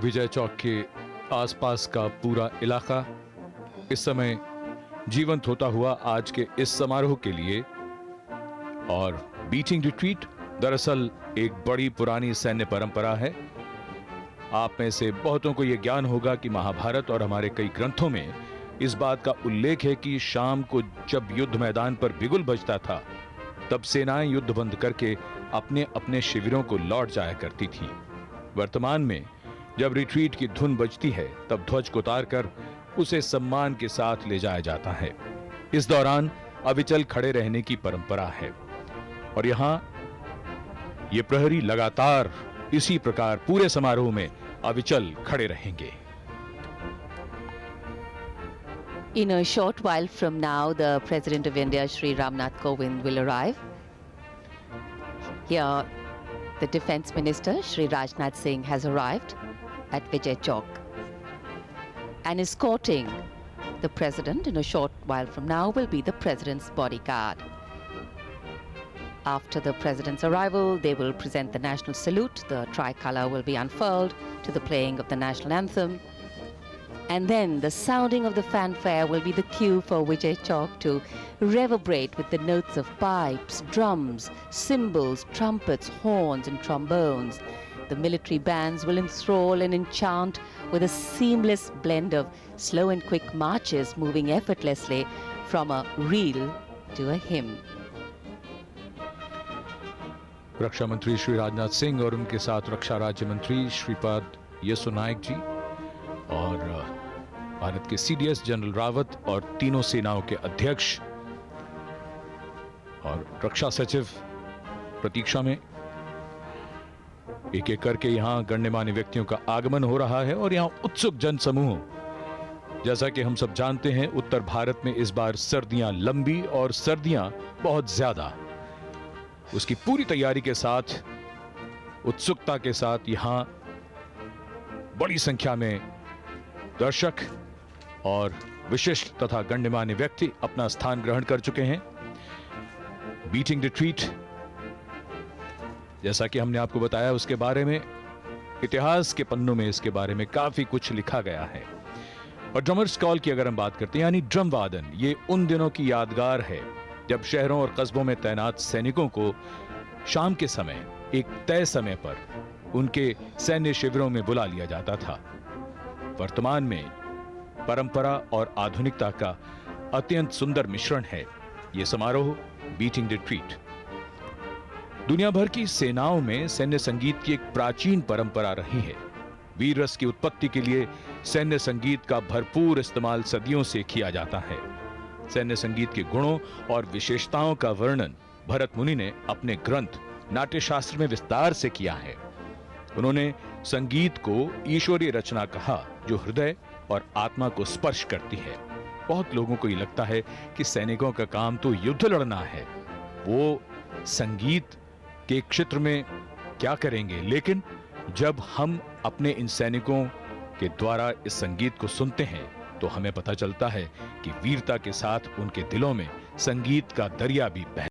विजय चौक के आसपास का पूरा इलाका इस समय जीवंत होता हुआ आज के इस समारोह के लिए। और बीटिंग रिट्रीट दरअसल एक बड़ी पुरानी सैन्य परंपरा है। आप में से बहुतों को यह ज्ञान होगा कि महाभारत और हमारे कई ग्रंथों में इस बात का उल्लेख है कि शाम को जब युद्ध मैदान पर बिगुल बजता था तब सेनाएं युद्ध बंद करके अपने अपने शिविरों को लौट जाया करती थीं। वर्तमान में जब रिट्रीट की धुन बजती है तब ध्वज को उतारकर उसे सम्मान के साथ ले जाया जाता है। इस दौरान अविचल खड़े रहने की परंपरा है और यहां ये प्रहरी लगातार इसी प्रकार पूरे समारोह में अविचल खड़े रहेंगे। In a short while from now, the President of India, Shri Ramnath Kovind, will arrive. Here, the Defence Minister, Shri Rajnath Singh, has arrived at Vijay Chowk. And escorting the President in a short while from now will be the President's bodyguard. After the President's arrival, they will present the national salute. The tricolour will be unfurled to the playing of the national anthem. And then the sounding of the fanfare will be the cue for Vijay Chowk to reverberate with the notes of pipes, drums, cymbals, trumpets, horns and trombones. The military bands will enthrall and enchant with a seamless blend of slow and quick marches moving effortlessly from a reel to a hymn. रक्षा मंत्री श्री राजनाथ सिंह और उनके साथ रक्षा राज्य मंत्री श्रीपाद येसो नायक जी और भारत के CDS general Rawat और तीनों सेनाओं के अध्यक्ष और रक्षा सचिव प्रतीक्षा में एक एक करके यहां गण्यमान्य व्यक्तियों का आगमन हो रहा है। और यहां उत्सुक जनसमूह, जैसा कि हम सब जानते हैं, उत्तर भारत में इस बार सर्दियां लंबी और सर्दियां बहुत ज्यादा, उसकी पूरी तैयारी के साथ, उत्सुकता के साथ यहां बड़ी संख्या में दर्शक और विशिष्ट तथा गण्यमान्य व्यक्ति अपना स्थान ग्रहण कर चुके हैं। बीटिंग रिट्रीट, जैसा कि हमने आपको बताया, उसके बारे में इतिहास के पन्नों में इसके बारे में काफी कुछ लिखा गया है। और ड्रमर्स कॉल की अगर हम बात करते हैं, यानी ड्रम वादन, ये उन दिनों की यादगार है जब शहरों और कस्बों में तैनात सैनिकों को शाम के समय एक तय समय पर उनके सैन्य शिविरों में बुला लिया जाता था। वर्तमान में परंपरा और आधुनिकता का अत्यंत सुंदर मिश्रण है यह समारोह बीटिंग रिट्रीट। दुनिया भर की सेनाओं में सैन्य संगीत की एक प्राचीन परंपरा रही है। वीर रस की उत्पत्ति के लिए सैन्य संगीत का भरपूर इस्तेमाल सदियों से किया जाता है। सैन्य संगीत के गुणों और विशेषताओं का वर्णन भरत मुनि ने अपने ग्रंथ नाट्यशास्त्र में विस्तार से किया है। उन्होंने संगीत को ईश्वरीय रचना कहा जो हृदय और आत्मा को स्पर्श करती है। बहुत लोगों को यह लगता है कि सैनिकों का काम तो युद्ध लड़ना है, वो संगीत के क्षेत्र में क्या करेंगे, लेकिन जब हम अपने इन सैनिकों के द्वारा इस संगीत को सुनते हैं तो हमें पता चलता है कि वीरता के साथ उनके दिलों में संगीत का दरिया भी बह